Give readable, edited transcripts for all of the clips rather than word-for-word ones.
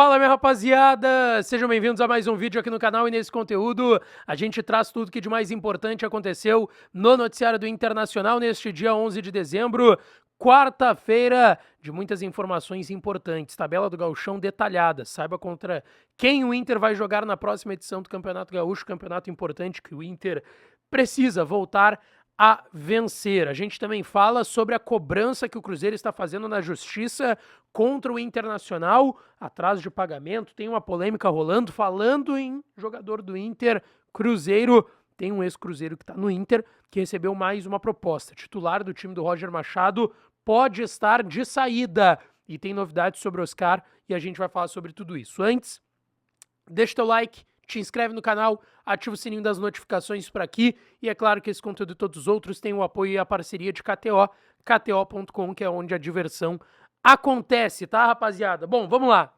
Fala, minha rapaziada! Sejam bem-vindos a mais um vídeo aqui no canal e nesse conteúdo a gente traz tudo que de mais importante aconteceu no noticiário do Internacional neste dia 11 de dezembro, quarta-feira, de muitas informações importantes. Tabela do Gauchão detalhada, saiba contra quem o Inter vai jogar na próxima edição do Campeonato Gaúcho, campeonato importante que o Inter precisa voltar a vencer. A gente também fala sobre a cobrança que o Cruzeiro está fazendo na justiça contra o Internacional, atraso de pagamento, tem uma polêmica rolando, falando em jogador do Inter, Cruzeiro, tem um ex-Cruzeiro que está no Inter, que recebeu mais uma proposta. Titular do time do Roger Machado pode estar de saída, e tem novidades sobre o Oscar, e a gente vai falar sobre tudo isso. Antes, deixa teu like, te inscreve no canal, ativa o sininho das notificações por aqui, e é claro que esse conteúdo e todos os outros têm o apoio e a parceria de KTO, KTO.com, que é onde a diversão acontece, tá, rapaziada? Bom, vamos lá.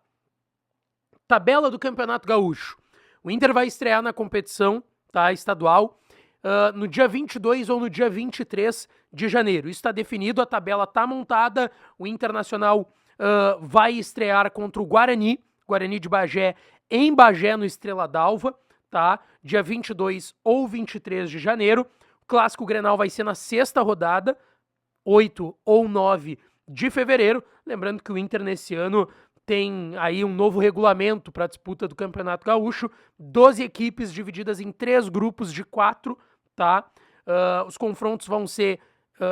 Tabela do Campeonato Gaúcho. O Inter vai estrear na competição, tá, estadual, no dia 22 ou no dia 23 de janeiro. Isso está definido, a tabela está montada, o Internacional vai estrear contra o Guarani de Bagé, em Bagé, no Estrela d'Alva, tá? Dia 22 ou 23 de janeiro. O Clássico Grenal vai ser na sexta rodada, 8 ou 9 de fevereiro. Lembrando que o Inter, nesse ano, tem aí um novo regulamento para a disputa do Campeonato Gaúcho. 12 equipes divididas em 3 grupos de 4, tá? Os confrontos vão ser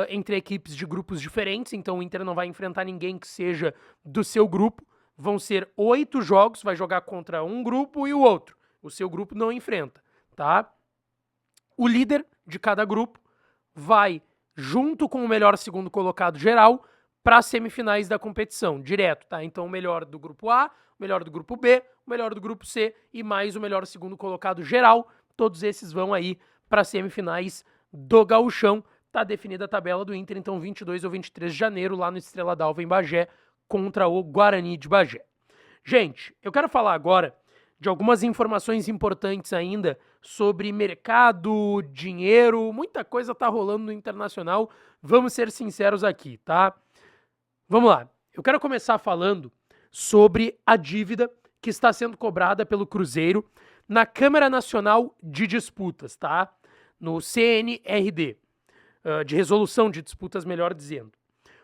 entre equipes de grupos diferentes, então o Inter não vai enfrentar ninguém que seja do seu grupo. Vão ser 8 jogos, vai jogar contra um grupo e o outro. O seu grupo não enfrenta, tá? O líder de cada grupo vai, junto com o melhor segundo colocado geral, para as semifinais da competição, direto, tá? Então o melhor do grupo A, o melhor do grupo B, o melhor do grupo C e mais o melhor segundo colocado geral. Todos esses vão aí para as semifinais do Gauchão. Tá definida a tabela do Inter, então 22 ou 23 de janeiro, lá no Estrela d'Alva, em Bagé, contra o Guarani de Bagé. Gente, eu quero falar agora de algumas informações importantes ainda sobre mercado, dinheiro, muita coisa tá rolando no Internacional, vamos ser sinceros aqui, tá? Vamos lá, eu quero começar falando sobre a dívida que está sendo cobrada pelo Cruzeiro na Câmara Nacional de Disputas, tá? No CNRD, de resolução de disputas, melhor dizendo.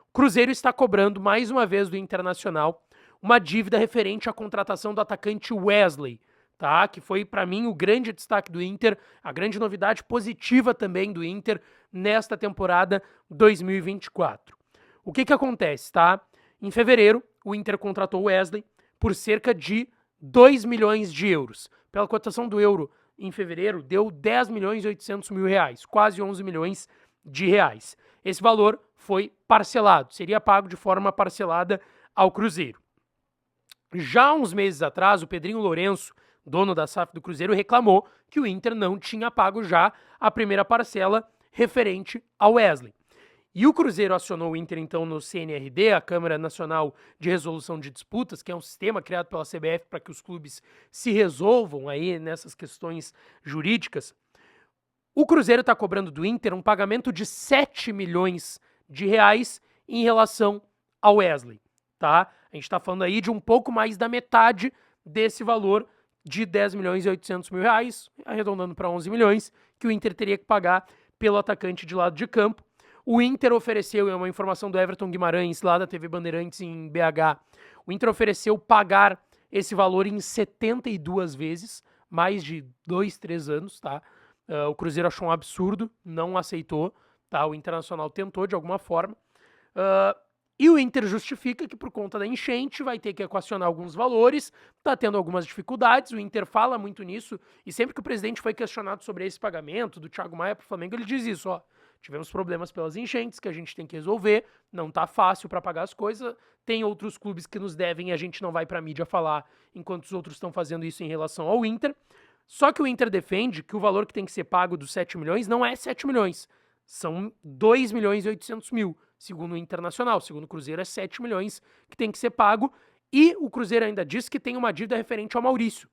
O Cruzeiro está cobrando mais uma vez do Internacional uma dívida referente à contratação do atacante Wesley, tá? Que foi, para mim, o grande destaque do Inter, a grande novidade positiva também do Inter nesta temporada 2024. O que acontece, tá? Em fevereiro, o Inter contratou o Wesley por cerca de 2 milhões de euros. Pela cotação do euro em fevereiro, deu 10 milhões e 800 mil reais, quase 11 milhões de reais. Esse valor foi parcelado, seria pago de forma parcelada ao Cruzeiro. Já uns meses atrás, o Pedrinho Lourenço, dono da SAF do Cruzeiro, reclamou que o Inter não tinha pago já a primeira parcela referente ao Wesley. E o Cruzeiro acionou o Inter, então, no CNRD, a Câmara Nacional de Resolução de Disputas, que é um sistema criado pela CBF para que os clubes se resolvam aí nessas questões jurídicas. O Cruzeiro está cobrando do Inter um pagamento de 7 milhões de reais em relação ao Wesley, tá? A gente está falando aí de um pouco mais da metade desse valor de 10 milhões e 800 mil reais, arredondando para 11 milhões, que o Inter teria que pagar pelo atacante de lado de campo. O Inter ofereceu, é uma informação do Everton Guimarães, lá da TV Bandeirantes em BH, o Inter ofereceu pagar esse valor em 72 vezes, mais de 2, 3 anos, tá? O Cruzeiro achou um absurdo, não aceitou, tá? O Internacional tentou de alguma forma. E o Inter justifica que por conta da enchente vai ter que equacionar alguns valores, tá tendo algumas dificuldades, o Inter fala muito nisso, e sempre que o presidente foi questionado sobre esse pagamento do Thiago Maia pro Flamengo, ele diz isso, ó, tivemos problemas pelas enchentes que a gente tem que resolver, não tá fácil para pagar as coisas, tem outros clubes que nos devem e a gente não vai pra mídia falar enquanto os outros estão fazendo isso em relação ao Inter. Só que o Inter defende que o valor que tem que ser pago dos 7 milhões não é 7 milhões, são 2 milhões e 800 mil, segundo o Internacional. Segundo o Cruzeiro, é 7 milhões que tem que ser pago. E o Cruzeiro ainda diz que tem uma dívida referente ao Maurício,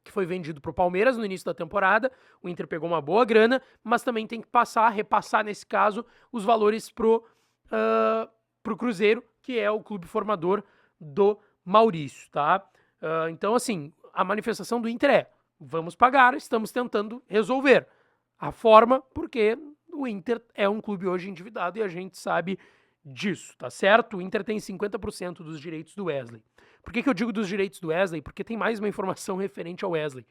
que foi vendido para o Palmeiras no início da temporada. O Inter pegou uma boa grana, mas também tem que repassar, nesse caso, os valores pro Cruzeiro, que é o clube formador do Maurício, tá? Então, assim, a manifestação do Inter é: vamos pagar, estamos tentando resolver. A forma, porque o Inter é um clube hoje endividado e a gente sabe disso, tá certo? O Inter tem 50% dos direitos do Wesley. Por que eu digo dos direitos do Wesley? Porque tem mais uma informação referente ao Wesley,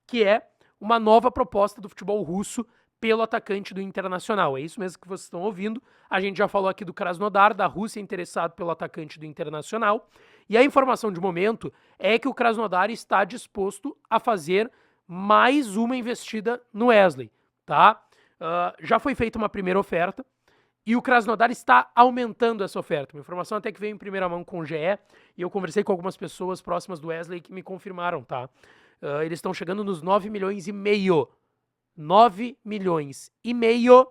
que é uma nova proposta do futebol russo pelo atacante do Internacional. É isso mesmo que vocês estão ouvindo. A gente já falou aqui do Krasnodar, da Rússia, interessado pelo atacante do Internacional. E a informação de momento é que o Krasnodar está disposto a fazer mais uma investida no Wesley, tá? Já foi feita uma primeira oferta e o Krasnodar está aumentando essa oferta. Uma informação até que veio em primeira mão com o GE e eu conversei com algumas pessoas próximas do Wesley que me confirmaram, tá? Eles estão chegando nos 9 milhões e meio. 9 milhões e meio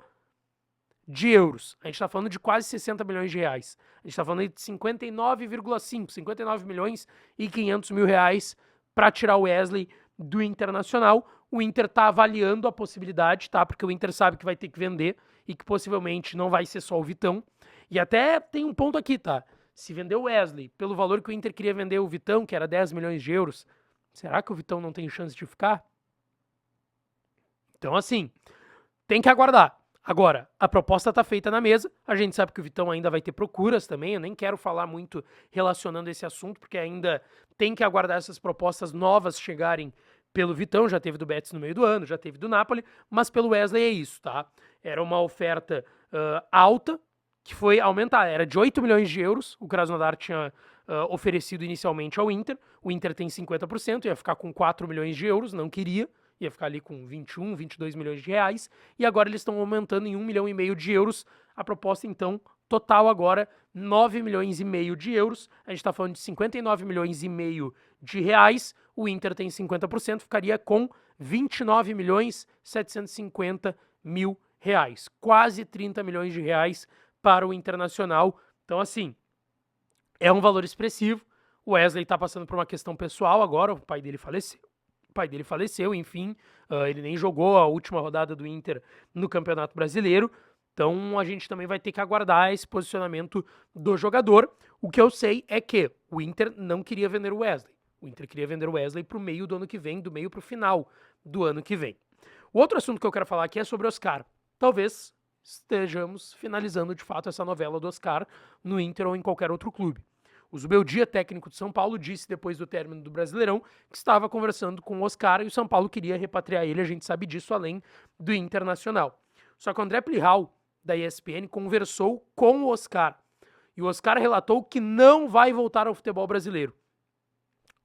de euros. A gente está falando de quase 60 milhões de reais. A gente está falando de 59,5, 59 milhões e 500 mil reais para tirar o Wesley do Internacional. O Inter está avaliando a possibilidade, tá? Porque o Inter sabe que vai ter que vender e que possivelmente não vai ser só o Vitão. E até tem um ponto aqui, tá? Se vender o Wesley pelo valor que o Inter queria vender o Vitão, que era 10 milhões de euros, será que o Vitão não tem chance de ficar? Então, assim, tem que aguardar. Agora, a proposta está feita na mesa, a gente sabe que o Vitão ainda vai ter procuras também, eu nem quero falar muito relacionando esse assunto, porque ainda tem que aguardar essas propostas novas chegarem pelo Vitão, já teve do Betis no meio do ano, já teve do Napoli, mas pelo Wesley é isso, tá? Era uma oferta alta, que foi aumentar, era de 8 milhões de euros, o Krasnodar tinha oferecido inicialmente ao Inter, o Inter tem 50%, ia ficar com 4 milhões de euros, não queria, ia ficar ali com 21, 22 milhões de reais, e agora eles estão aumentando em 1,5 milhão de euros. A proposta, então, total agora, 9 milhões e meio de euros. A gente está falando de 59 milhões e meio de reais. O Inter tem 50%, ficaria com 29 milhões 750 mil reais. Quase 30 milhões de reais para o Internacional. Então, assim, é um valor expressivo. O Wesley está passando por uma questão pessoal agora, o pai dele faleceu, enfim, ele nem jogou a última rodada do Inter no Campeonato Brasileiro, então a gente também vai ter que aguardar esse posicionamento do jogador. O que eu sei é que o Inter não queria vender o Wesley, o Inter queria vender o Wesley para o meio do ano que vem, do meio para o final do ano que vem. O outro assunto que eu quero falar aqui é sobre o Oscar. Talvez estejamos finalizando de fato essa novela do Oscar no Inter ou em qualquer outro clube. O Zubeldia, técnico de São Paulo, disse depois do término do Brasileirão que estava conversando com o Oscar e o São Paulo queria repatriar ele, a gente sabe disso, além do Internacional. Só que o André Plihal, da ESPN, conversou com o Oscar e o Oscar relatou que não vai voltar ao futebol brasileiro.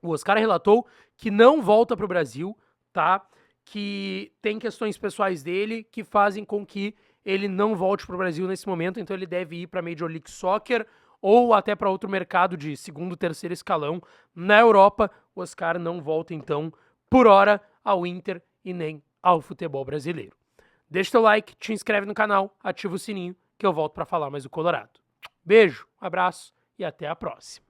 O Oscar relatou que não volta para o Brasil, tá? Que tem questões pessoais dele que fazem com que ele não volte para o Brasil nesse momento, então ele deve ir para a Major League Soccer ou até para outro mercado de segundo, terceiro escalão na Europa. O Oscar não volta, então, por hora, ao Inter e nem ao futebol brasileiro. Deixa teu like, te inscreve no canal, ativa o sininho, que eu volto para falar mais do Colorado. Beijo, abraço e até a próxima.